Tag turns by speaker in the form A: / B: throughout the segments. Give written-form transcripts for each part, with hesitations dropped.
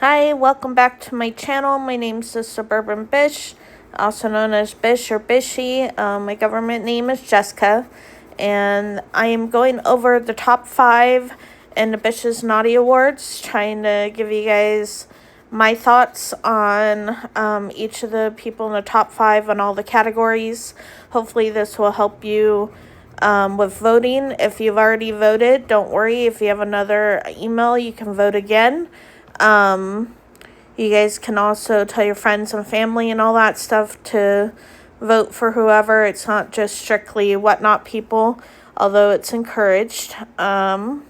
A: Hi, welcome back to my channel. My name's the Suburban Bish, also known as Bish or Bishy. My government name is Jessica, and I am going over the top 5 in the Bish's Naughty Awards, trying to give you guys my thoughts on each of the people in the top 5 on all the categories. Hopefully this will help you with voting. If you've already voted, don't worry. If you have another email, you can vote again. You guys can also tell your friends and family and all that stuff to vote for whoever. It's not just strictly Whatnot people, although it's encouraged. But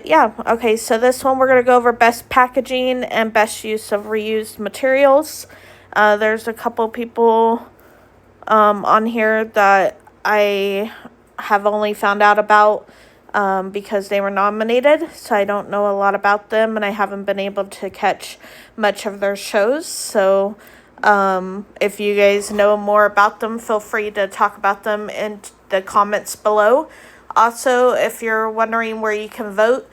A: yeah, okay, so this one we're going to go over best packaging and best use of reused materials. There's a couple people on here that I have only found out about because they were nominated, so I don't know a lot about them, and I haven't been able to catch much of their shows. So if you guys know more about them, feel free to talk about them in the comments below. Also, if you're wondering where you can vote,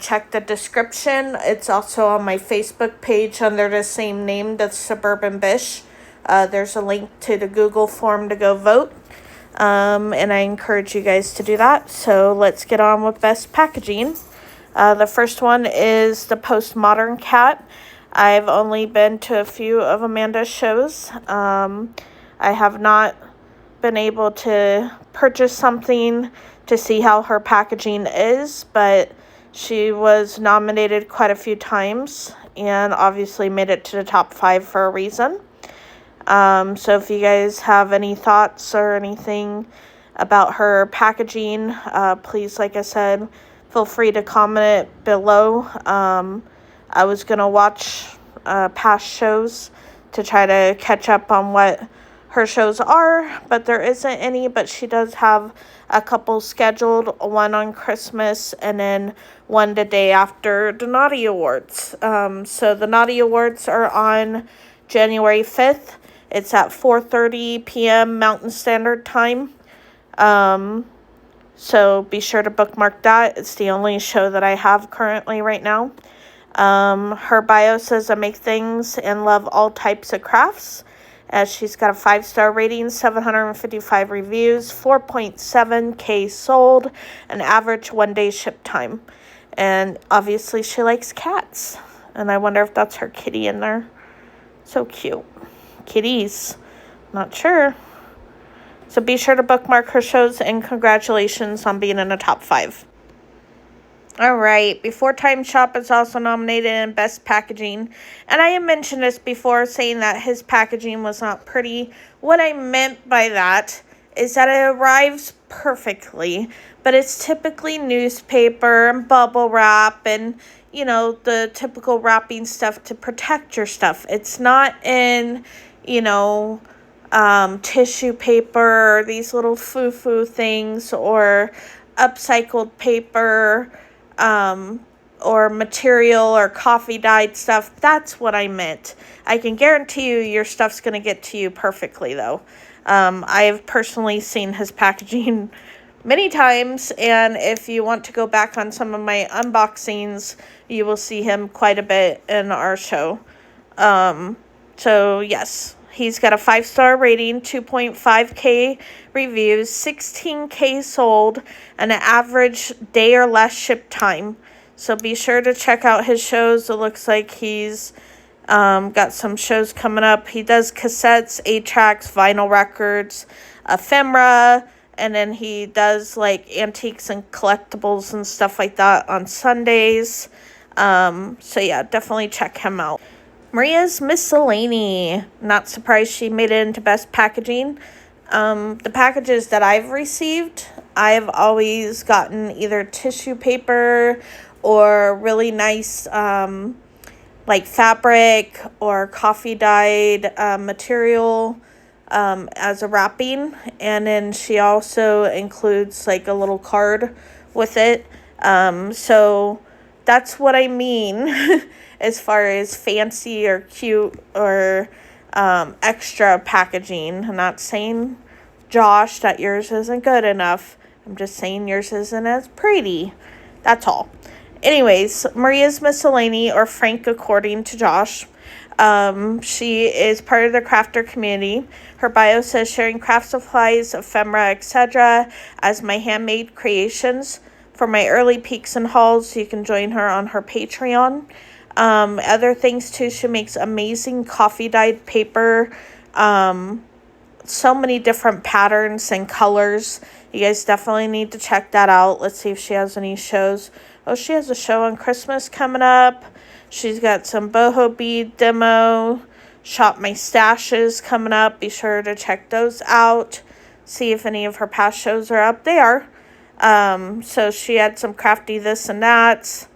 A: check the description. It's also on my Facebook page under the same name, the Suburban Bish. There's a link to the Google form to go vote. And I encourage you guys to do that. So let's get on with best packaging. The first one is the Postmodern Cat. I've only been to a few of Amanda's shows. I have not been able to purchase something to see how her packaging is, but she was nominated quite a few times and obviously made it to the top 5 for a reason. So if you guys have any thoughts or anything about her packaging, please, like I said, feel free to comment it below. I was going to watch past shows to try to catch up on what her shows are, but there isn't any, but she does have a couple scheduled, one on Christmas and then one the day after the Naughty Awards. So the Naughty Awards are on January 5th. It's at 4:30 p.m. Mountain Standard Time. So be sure to bookmark that. It's the only show that I have currently right now. Her bio says I make things and love all types of crafts. She's got a 5-star rating, 755 reviews, 4.7K sold, an average 1-day ship time. And obviously she likes cats. And I wonder if that's her kitty in there. So cute. Kitties. Not sure. So be sure to bookmark her shows, and congratulations on being in the top 5. Alright, Before Time Shop is also nominated in Best Packaging. And I have mentioned this before, saying that his packaging was not pretty. What I meant by that is that it arrives perfectly, but it's typically newspaper and bubble wrap and, you know, the typical wrapping stuff to protect your stuff. It's not in, you know, tissue paper, or these little foo-foo things, or upcycled paper, or material or coffee dyed stuff. That's what I meant. I can guarantee you your stuff's going to get to you perfectly, though. I've personally seen his packaging many times, and if you want to go back on some of my unboxings, you will see him quite a bit in our show. So yes, he's got a 5-star rating, 2.5K reviews, 16K sold, and an average day or less ship time. So be sure to check out his shows. It looks like he's got some shows coming up. He does cassettes, 8-tracks, vinyl records, ephemera, and then he does like antiques and collectibles and stuff like that on Sundays. So yeah, definitely check him out. Maria's Miscellany. Not surprised she made it into Best Packaging. The packages that I've received, I've always gotten either tissue paper or really nice like fabric or coffee dyed material as a wrapping. And then she also includes like a little card with it. So that's what I mean as far as fancy or cute or extra packaging. I'm not saying, Josh, that yours isn't good enough. I'm just saying yours isn't as pretty. That's all. Anyways, Maria's Miscellany, or Frank according to Josh. She is part of the crafter community. Her bio says sharing craft supplies, ephemera, etc. as my handmade creations. For my early peeks and hauls, you can join her on her Patreon. Other things too, she makes amazing coffee dyed paper. So many different patterns and colors. You guys definitely need to check that out. Let's see if she has any shows. Oh, she has a show on Christmas coming up. She's got some boho bead demo. Shop My Stashes coming up. Be sure to check those out. See if any of her past shows are up. They are. So she had some crafty this and that.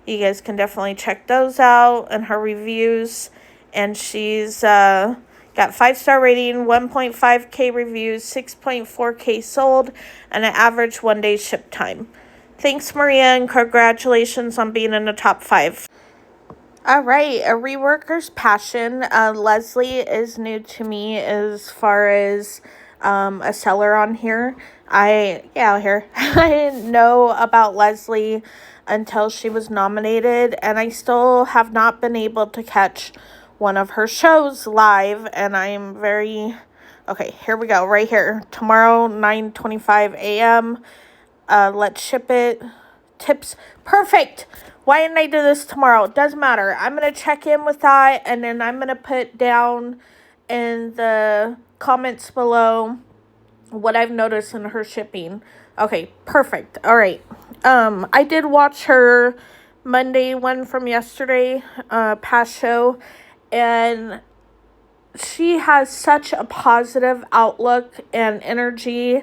A: You guys can definitely check those out and her reviews. And she's got 5-star rating, 1.5K reviews, 6.4K sold, and an average 1-day ship time. Thanks, Maria, and congratulations on being in the top 5. All right, a reworker's passion. Leslie is new to me as far as a seller on here. I didn't know about Leslie until she was nominated, and I still have not been able to catch one of her shows live, and I'm very... Okay, here we go, right here. Tomorrow, 9:25 a.m. Let's ship it. Tips. Perfect. Why didn't I do this tomorrow? It doesn't matter. I'm going to check in with that, and then I'm going to put down in the comments below what I've noticed in her shipping. Okay, perfect. All right. I did watch her Monday one from yesterday, past show, and she has such a positive outlook and energy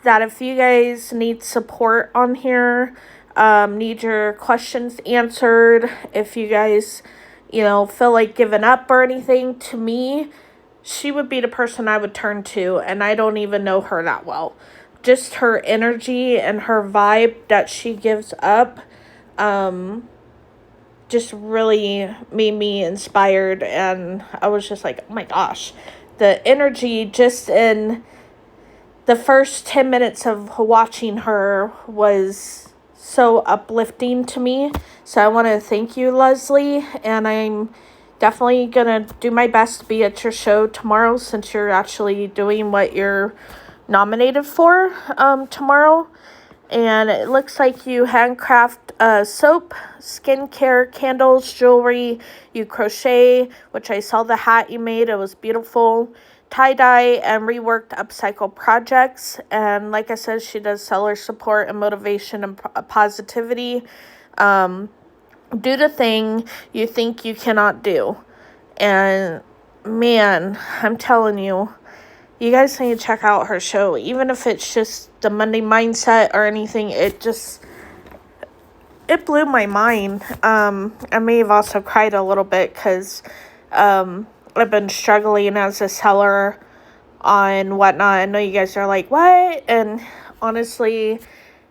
A: that if you guys need support on here, need your questions answered, if you guys, feel like giving up or anything, to me, she would be the person I would turn to, and I don't even know her that well. Just her energy and her vibe that she gives up, just really made me inspired, and I was just like, oh my gosh, the energy just in the first 10 minutes of watching her was so uplifting to me. So I want to thank you, Leslie, and I'm definitely gonna do my best to be at your show tomorrow, since you're actually doing what you're nominated for tomorrow. And it looks like you handcraft soap, skincare, candles, jewelry. You crochet, which I saw the hat you made. It was beautiful. Tie-dye and reworked upcycle projects. And like I said, she does seller support and motivation and positivity. Do the thing you think you cannot do. And man, I'm telling you, you guys need to check out her show. Even if it's just the Monday Mindset or anything, it blew my mind. I may have also cried a little bit because I've been struggling as a seller on whatnot. I know you guys are like, what? And honestly,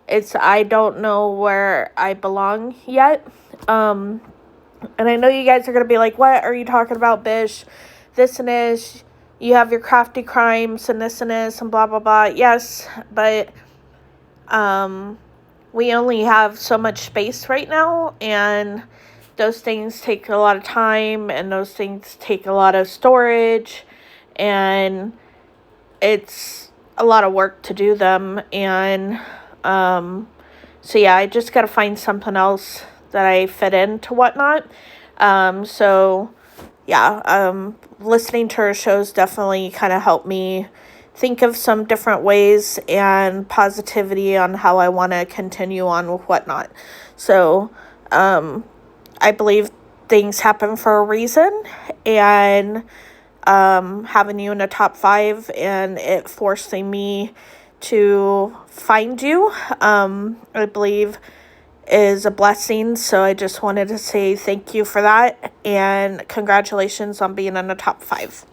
A: I don't know where I belong yet. And I know you guys are going to be like, what are you talking about, Bish? This and this. You have your crafty crimes and this and blah, blah, blah. Yes, but we only have so much space right now, and those things take a lot of time, and those things take a lot of storage, and it's a lot of work to do them. And so yeah, I just got to find something else that I fit into whatnot. So yeah, listening to her shows definitely kind of helped me think of some different ways and positivity on how I want to continue on with whatnot. So I believe things happen for a reason, and having you in the top 5 and it forcing me to find you, I believe is a blessing. So I just wanted to say thank you for that, and congratulations on being in the top 5.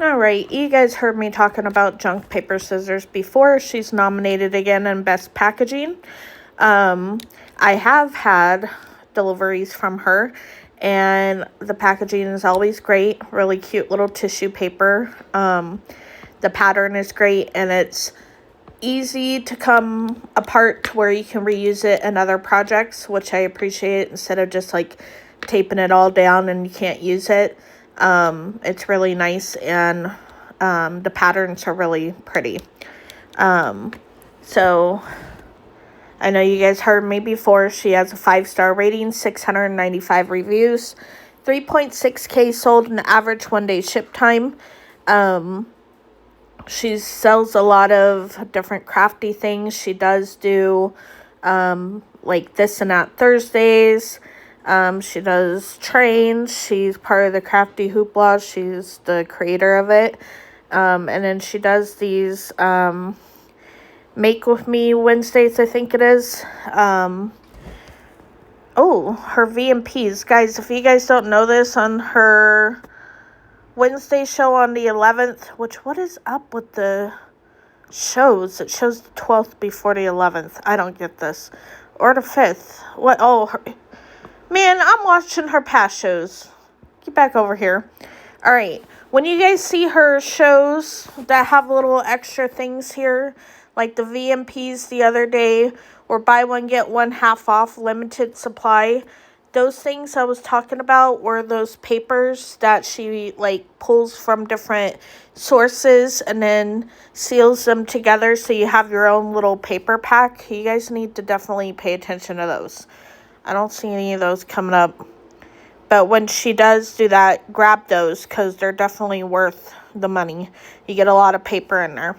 A: All right, you guys heard me talking about Junk Paper Scissors before. She's nominated again in Best Packaging. I have had deliveries from her, and the packaging is always great. Really cute little tissue paper. The pattern is great, and it's easy to come apart to where you can reuse it in other projects, which I appreciate, instead of just like taping it all down and you can't use it. It's really nice, and the patterns are really pretty. So I know you guys heard me before. She has a 5-star rating, 695 reviews, 3.6K sold, an average 1-day ship time. She sells a lot of different crafty things. She does do like This and That Thursdays. She does trains. She's part of the Crafty Hoopla. She's the creator of it. And then she does these Make With Me Wednesdays, I think it is. Oh, her VMPs. Guys, if you guys don't know this, on her Wednesday show on the 11th, what is up with the shows? It shows the 12th before the 11th. I don't get this. Or the 5th. What? Oh, man, I'm watching her past shows. Get back over here. Alright, when you guys see her shows that have little extra things here, like the VMPs the other day, or buy one, get one half off, limited supply, those things I was talking about were those papers that she like pulls from different sources and then seals them together so you have your own little paper pack. You guys need to definitely pay attention to those. I don't see any of those coming up. But when she does do that, grab those because they're definitely worth the money. You get a lot of paper in there.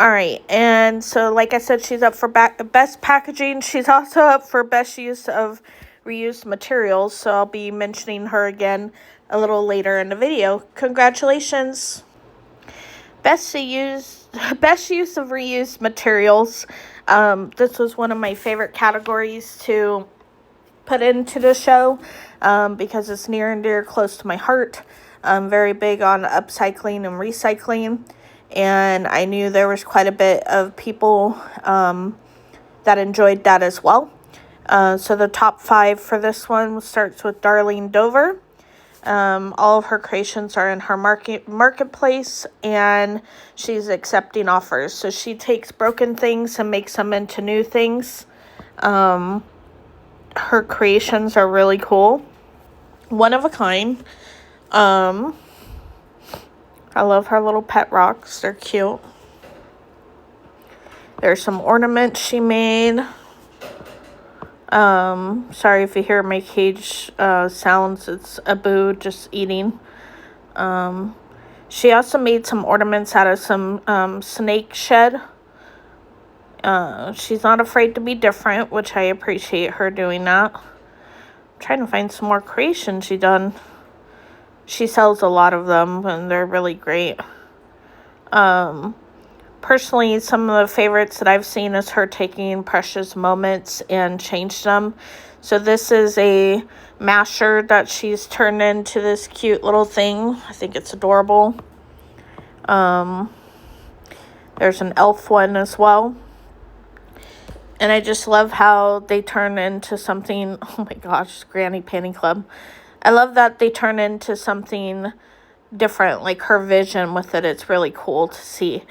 A: Alright, and so like I said, she's up for best packaging. She's also up for best use of reused materials, so I'll be mentioning her again a little later in the video. Congratulations! Best use of reused materials. This was one of my favorite categories to put into the show because it's near and dear close to my heart. I'm very big on upcycling and recycling, and I knew there was quite a bit of people that enjoyed that as well. So the top 5 for this one starts with Darlene Dover. All of her creations are in her marketplace, and she's accepting offers. So she takes broken things and makes them into new things. Her creations are really cool. One of a kind. I love her little pet rocks. They're cute. There's some ornaments she made. Sorry if you hear my cage sounds. It's Abu just eating. She also made some ornaments out of some snake shed. She's not afraid to be different, which I appreciate her doing that. I'm trying to find some more creations she done. She sells a lot of them, and they're really great. Personally, some of the favorites that I've seen is her taking precious moments and changed them. So this is a masher that she's turned into this cute little thing. I think it's adorable. There's an elf one as well. And I just love how they turn into something. Oh my gosh, Granny Panty Club. I love that they turn into something different, like her vision with it. It's really cool to see.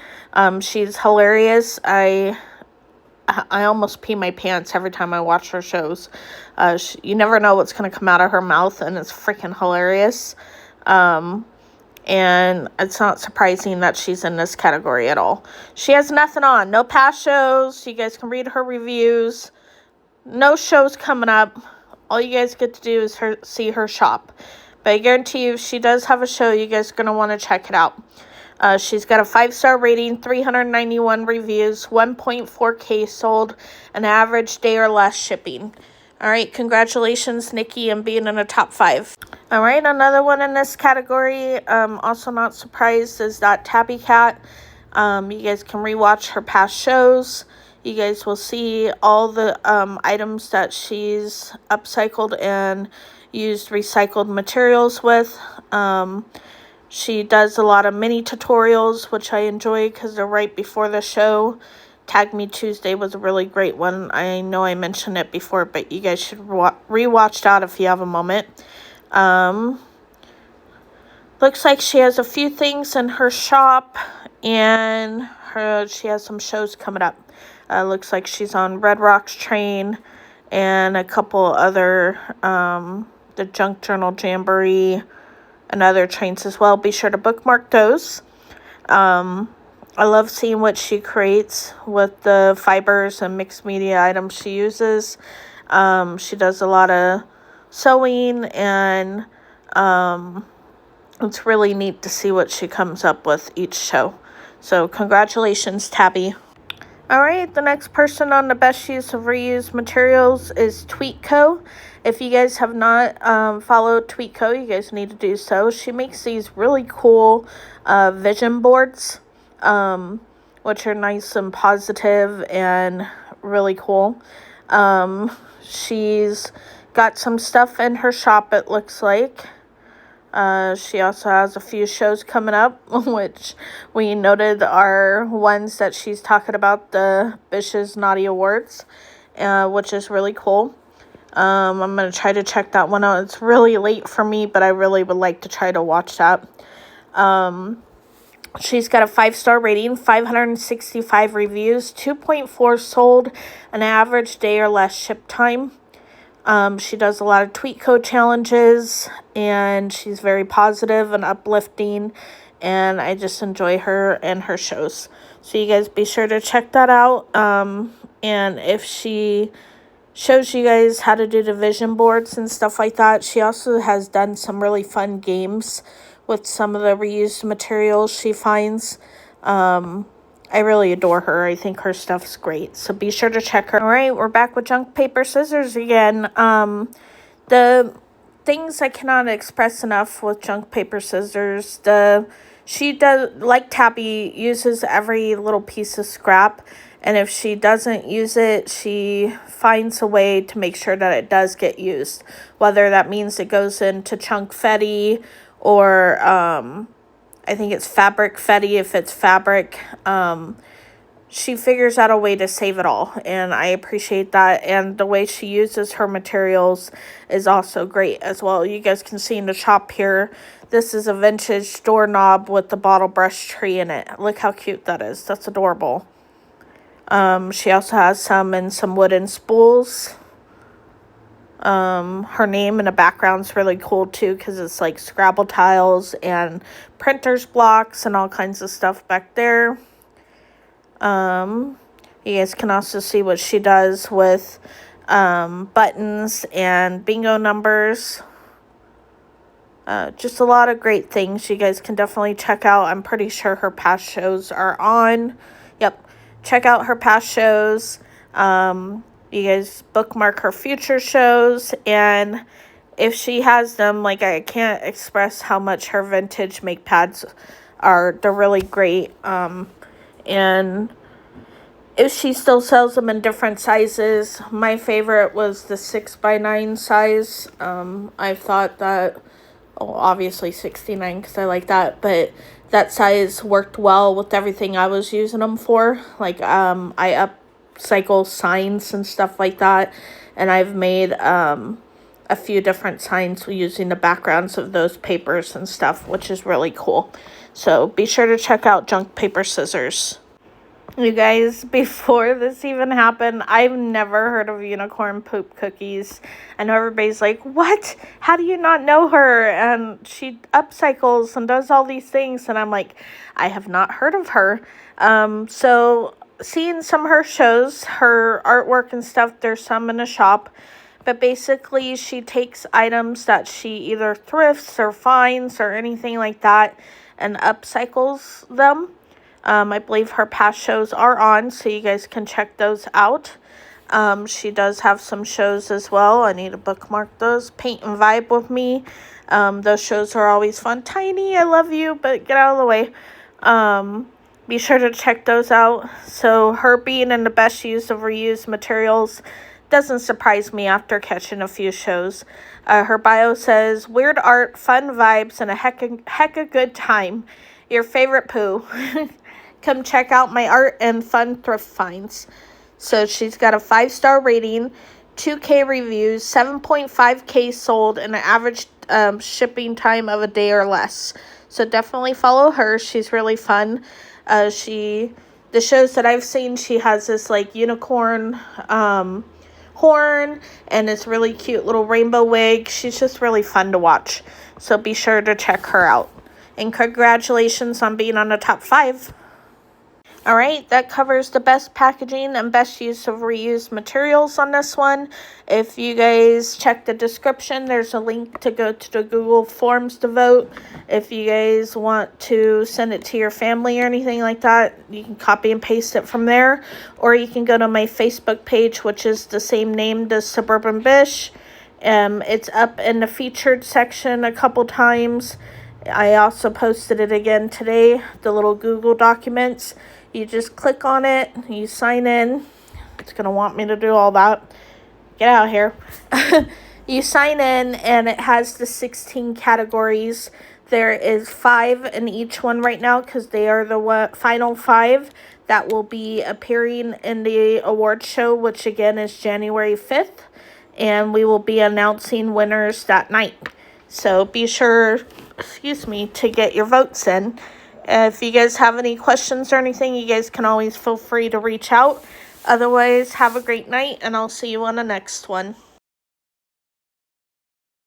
A: She's hilarious. I almost pee my pants every time I watch her shows. You never know what's going to come out of her mouth, and it's freaking hilarious. And it's not surprising that she's in this category at all. She has nothing on. No past shows. You guys can read her reviews. No shows coming up. All you guys get to do is see her shop. But I guarantee you, if she does have a show, you guys are going to want to check it out. She's got a 5-star rating, 391 reviews, 1.4K sold, an average day or less shipping. All right, congratulations, Nikki, on being in the top 5. All right, another one in this category, also not surprised, is that Tabby Cat. You guys can rewatch her past shows. You guys will see all the items that she's upcycled and used recycled materials with. She does a lot of mini tutorials, which I enjoy because they're right before the show. Tag Me Tuesday was a really great one. I know I mentioned it before, but you guys should rewatch that if you have a moment. Looks like she has a few things in her shop, and she has some shows coming up. Looks like she's on Red Rocks Train and a couple other, the Junk Journal Jamboree and other trains as well. Be sure to bookmark those. I love seeing what she creates with the fibers and mixed media items she uses. She does a lot of sewing, and it's really neat to see what she comes up with each show. So congratulations, Tabby. Alright, the next person on the best use of reused materials is Tweetco. If you guys have not followed Tweetco, you guys need to do so. She makes these really cool vision boards, which are nice and positive and really cool. She's got some stuff in her shop, it looks like. She also has a few shows coming up, which we noted are ones that she's talking about, the Bish's Naughty Awards, which is really cool. I'm going to try to check that one out. It's really late for me, but I really would like to try to watch that. She's got a 5-star rating, 565 reviews, 2.4 sold, an average day or less ship time. She does a lot of Tweetco challenges, and she's very positive and uplifting, and I just enjoy her and her shows. So you guys be sure to check that out. And if she shows you guys how to do the vision boards and stuff like that, she also has done some really fun games with some of the reused materials she finds. I really adore her. I think her stuff's great. So be sure to check her. All right, we're back with Junk Paper Scissors again. The things I cannot express enough with Junk Paper Scissors. She does, like Tabby, uses every little piece of scrap. And if she doesn't use it, she finds a way to make sure that it does get used. Whether that means it goes into Chunkfetti or I think it's Fabric Fetty if it's fabric. She figures out a way to save it all, and I appreciate that. And the way she uses her materials is also great as well. You guys can see in the shop here, this is a vintage doorknob with the bottle brush tree in it. Look how cute that is. That's adorable. She also has some in some wooden spools. Her name in the background's really cool too, because it's like Scrabble tiles and printer's blocks and all kinds of stuff back there. You guys can also see what she does with buttons and bingo numbers. Just a lot of great things you guys can definitely check out. I'm pretty sure her past shows are on. Yep, check out her past shows. You guys bookmark her future shows, and if she has them, like, I can't express how much her vintage make pads are. They're really great. And if she still sells them in different sizes, my favorite was the 6x9 size. I thought that, obviously 69 because I like that, but that size worked well with everything I was using them for. Like, I upcycle signs and stuff like that, and I've made a few different signs using the backgrounds of those papers and stuff, which is really cool. So be sure to check out Junk Paper Scissors. You guys, before this even happened, I've never heard of Unicorn Poop Cookies. I know everybody's like, what? How do you not know her? And she upcycles and does all these things. And I'm like, I have not heard of her. So seeing some of her shows, her artwork and stuff, there's some in the shop. But basically, she takes items that she either thrifts or finds or anything like that and upcycles them. I believe her past shows are on, so you guys can check those out. She does have some shows as well. I need to bookmark those. Paint and Vibe with Me. Those shows are always fun. Tiny, I love you, but get out of the way. Be sure to check those out. So her being in the best use of reused materials doesn't surprise me after catching a few shows. Her bio says, weird art, fun vibes, and a heck of good time. Your favorite poo. Come check out my art and fun thrift finds. So she's got a 5-star rating, 2K reviews, 7.5K sold, and an average shipping time of a day or less. So definitely follow her. She's really fun. She the shows that I've seen, she has this like unicorn horn and this really cute little rainbow wig. She's just really fun to watch. So be sure to check her out. And congratulations on being on the top 5. Alright, that covers the best packaging and best use of reused materials on this one. If you guys check the description, there's a link to go to the Google Forms to vote. If you guys want to send it to your family or anything like that, you can copy and paste it from there. Or you can go to my Facebook page, which is the same name as Suburban Bish. It's up in the featured section a couple times. I also posted it again today, the little Google documents. You just click on it, you sign in. It's going to want me to do all that. Get out of here. You sign in, and it has the 16 categories. There is 5 in each one right now because they are the final 5 that will be appearing in the award show, which again is January 5th. And we will be announcing winners that night. So be sure, to get your votes in. If you guys have any questions or anything, you guys can always feel free to reach out. Otherwise, have a great night, and I'll see you on the next one.